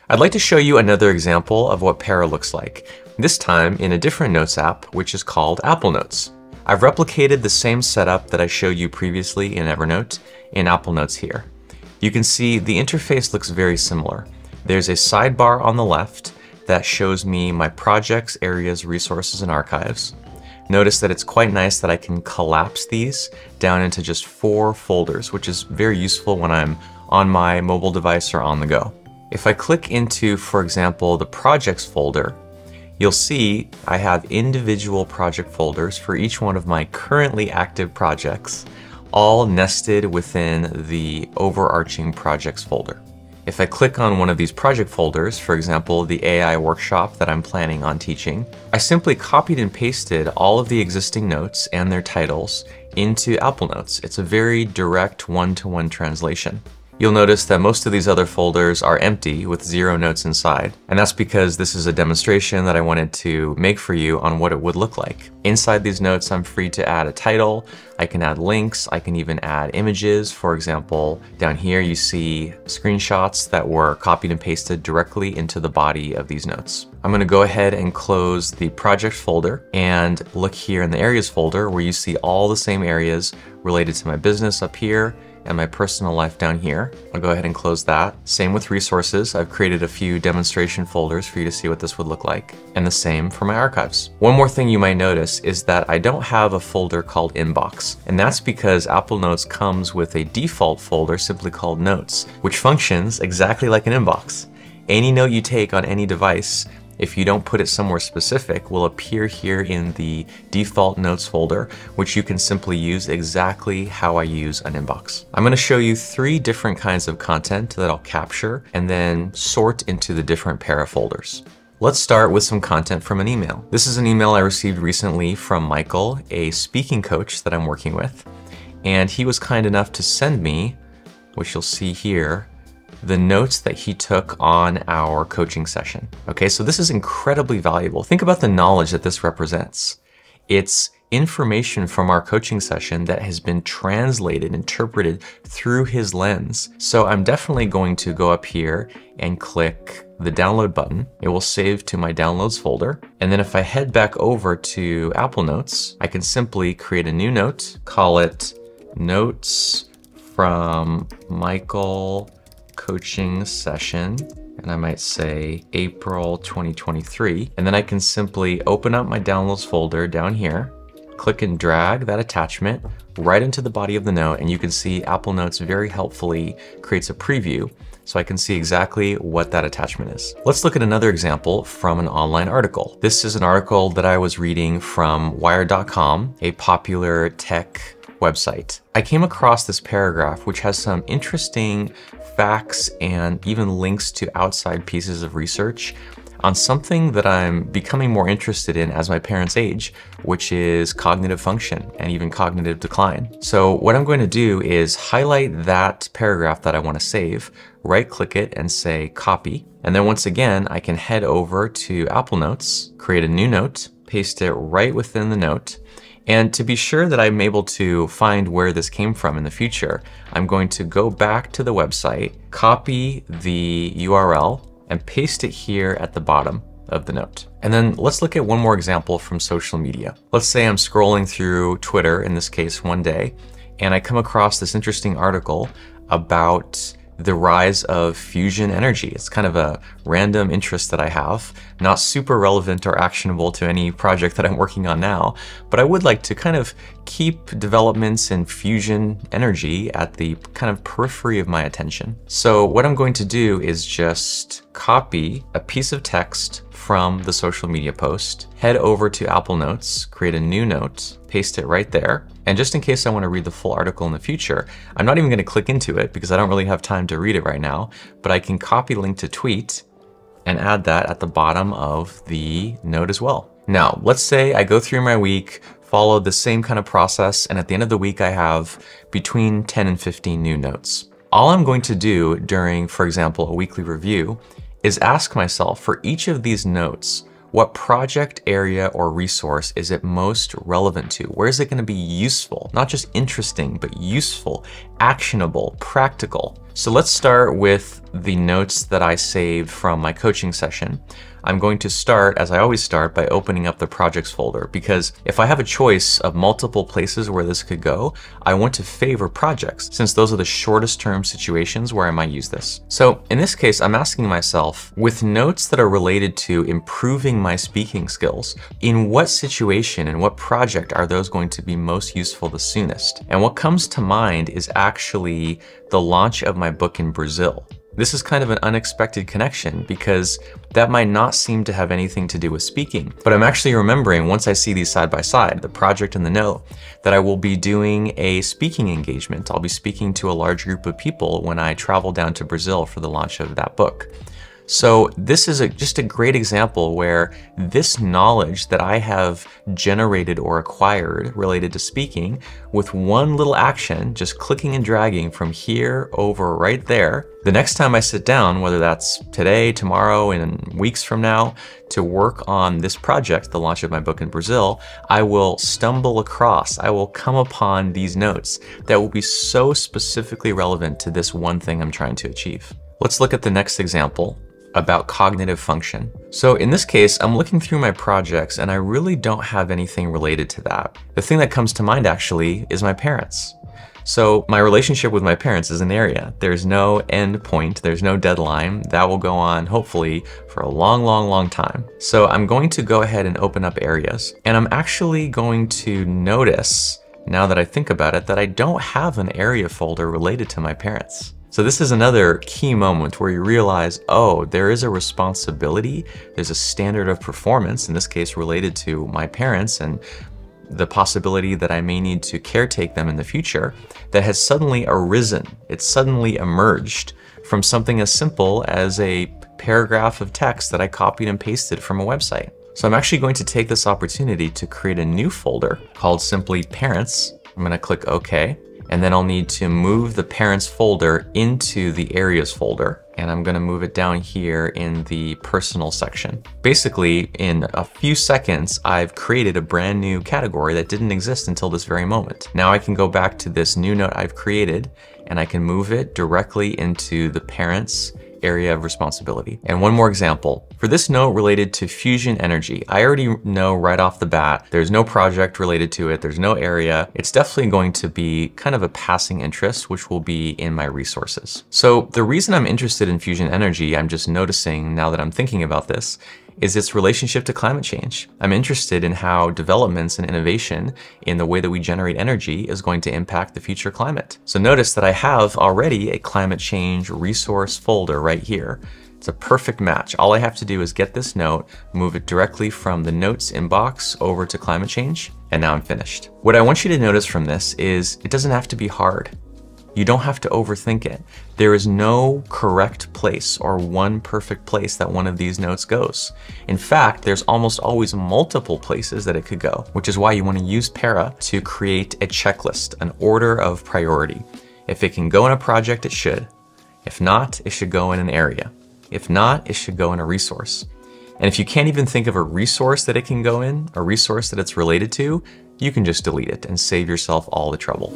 I'd like to show you another example of what Para looks like, this time in a different Notes app, which is called Apple Notes. I've replicated the same setup that I showed you previously in Evernote in Apple Notes here. You can see the interface looks very similar. There's a sidebar on the left that shows me my projects, areas, resources, and archives. Notice that it's quite nice that I can collapse these down into just 4 folders, which is very useful when I'm on my mobile device or on the go. If I click into, for example, the projects folder, you'll see I have individual project folders for each one of my currently active projects, all nested within the overarching projects folder. If I click on one of these project folders, for example, the AI workshop that I'm planning on teaching, I simply copied and pasted all of the existing notes and their titles into Apple Notes. It's a very direct one-to-one translation. You'll notice that most of these other folders are empty with 0 notes inside, and that's because this is a demonstration that I wanted to make for you on what it would look like. Inside these notes, I'm free to add a title, I can add links, I can even add images. For example, down here you see screenshots that were copied and pasted directly into the body of these notes. I'm going to go ahead and close the project folder and look here in the areas folder where you see all the same areas related to my business up here and my personal life down here. I'll go ahead and close that. Same with resources. I've created a few demonstration folders for you to see what this would look like. And the same for my archives. One more thing you might notice is that I don't have a folder called Inbox. And that's because Apple Notes comes with a default folder simply called Notes, which functions exactly like an inbox. Any note you take on any device, if you don't put it somewhere specific, will appear here in the default notes folder, which you can simply use exactly how I use an inbox. I'm going to show you 3 different kinds of content that I'll capture and then sort into the different Para folders. Let's start with some content from an email. This is an email I received recently from Michael, a speaking coach that I'm working with, and he was kind enough to send me, which you'll see here, the notes that he took on our coaching session. Okay, so this is incredibly valuable. Think about the knowledge that this represents. It's information from our coaching session that has been translated, interpreted through his lens. So I'm definitely going to go up here and click the download button. It will save to my downloads folder. And then if I head back over to Apple Notes, I can simply create a new note, call it Notes from Michael Coaching Session, and I might say April 2023. And then I can simply open up my downloads folder down here, click and drag that attachment right into the body of the note, and you can see Apple Notes very helpfully creates a preview so I can see exactly what that attachment is. Let's look at another example from an online article. This is an article that I was reading from Wired.com, a popular tech website. I came across this paragraph which has some interesting facts and even links to outside pieces of research on something that I'm becoming more interested in as my parents age, which is cognitive function and even cognitive decline. So what I'm going to do is highlight that paragraph that I want to save, right click it and say copy. And then once again, I can head over to Apple Notes, create a new note, paste it right within the note. And to be sure that I'm able to find where this came from in the future, I'm going to go back to the website, copy the URL, and paste it here at the bottom of the note. And then let's look at one more example from social media. Let's say I'm scrolling through Twitter, in this case one day, and I come across this interesting article about the rise of fusion energy. It's kind of a random interest that I have, not super relevant or actionable to any project that I'm working on now, but I would like to kind of keep developments in fusion energy at the kind of periphery of my attention. So what I'm going to do is just copy a piece of text from the social media post, head over to Apple Notes, create a new note, paste it right there. And just in case I want to read the full article in the future, I'm not even going to click into it because I don't really have time to read it right now, but I can copy link to tweet and add that at the bottom of the note as well. Now, let's say I go through my week, follow the same kind of process, and at the end of the week, I have between 10 and 15 new notes. All I'm going to do during, for example, a weekly review is ask myself for each of these notes, what project area or resource is it most relevant to? Where is it going to be useful? Not just interesting, but useful, actionable, practical. So let's start with the notes that I saved from my coaching session. I'm going to start, as I always start, by opening up the projects folder, because if I have a choice of multiple places where this could go, I want to favor projects, since those are the shortest term situations where I might use this. So in this case, I'm asking myself, with notes that are related to improving my speaking skills, in what situation and what project are those going to be most useful the soonest? And what comes to mind is actually the launch of my book in Brazil. This is kind of an unexpected connection because that might not seem to have anything to do with speaking, but I'm actually remembering, once I see these side by side, the project and the note, that I will be doing a speaking engagement. I'll be speaking to a large group of people when I travel down to Brazil for the launch of that book. So this is just a great example where this knowledge that I have generated or acquired related to speaking, with one little action, just clicking and dragging from here over right there, the next time I sit down, whether that's today, tomorrow, and weeks from now, to work on this project, the launch of my book in Brazil, I will stumble across, I will come upon these notes that will be so specifically relevant to this one thing I'm trying to achieve. Let's look at the next example about cognitive function. So in this case, I'm looking through my projects and I really don't have anything related to that. The thing that comes to mind actually is my parents. So my relationship with my parents is an area. There's no end point, there's no deadline. That will go on hopefully for a long time. So I'm going to go ahead and open up areas, and I'm actually going to notice, now that I think about it, that I don't have an area folder related to my parents. So this is another key moment where you realize, oh, there is a responsibility, there's a standard of performance, in this case related to my parents and the possibility that I may need to caretake them in the future, that has suddenly arisen. It's suddenly emerged from something as simple as a paragraph of text that I copied and pasted from a website. So I'm actually going to take this opportunity to create a new folder called simply Parents. I'm going to click OK. And then I'll need to move the Parents folder into the Areas folder. And I'm gonna move it down here in the Personal section. Basically, in a few seconds, I've created a brand new category that didn't exist until this very moment. Now I can go back to this new note I've created and I can move it directly into the Parents area of responsibility. And one more example. For this note related to fusion energy, I already know right off the bat, there's no project related to it, there's no area. It's definitely going to be kind of a passing interest, which will be in my resources. So the reason I'm interested in fusion energy, I'm just noticing now that I'm thinking about this, is its relationship to climate change. I'm interested in how developments and innovation in the way that we generate energy is going to impact the future climate. So notice that I have already a climate change resource folder right here. It's a perfect match. All I have to do is get this note, move it directly from the notes inbox over to climate change, and now I'm finished. What I want you to notice from this is it doesn't have to be hard. You don't have to overthink it. There is no correct place or one perfect place that one of these notes goes. In fact, there's almost always multiple places that it could go, which is why you want to use Para to create a checklist, an order of priority. If it can go in a project, it should. If not, it should go in an area. If not, it should go in a resource. And if you can't even think of a resource that it can go in, a resource that it's related to, you can just delete it and save yourself all the trouble.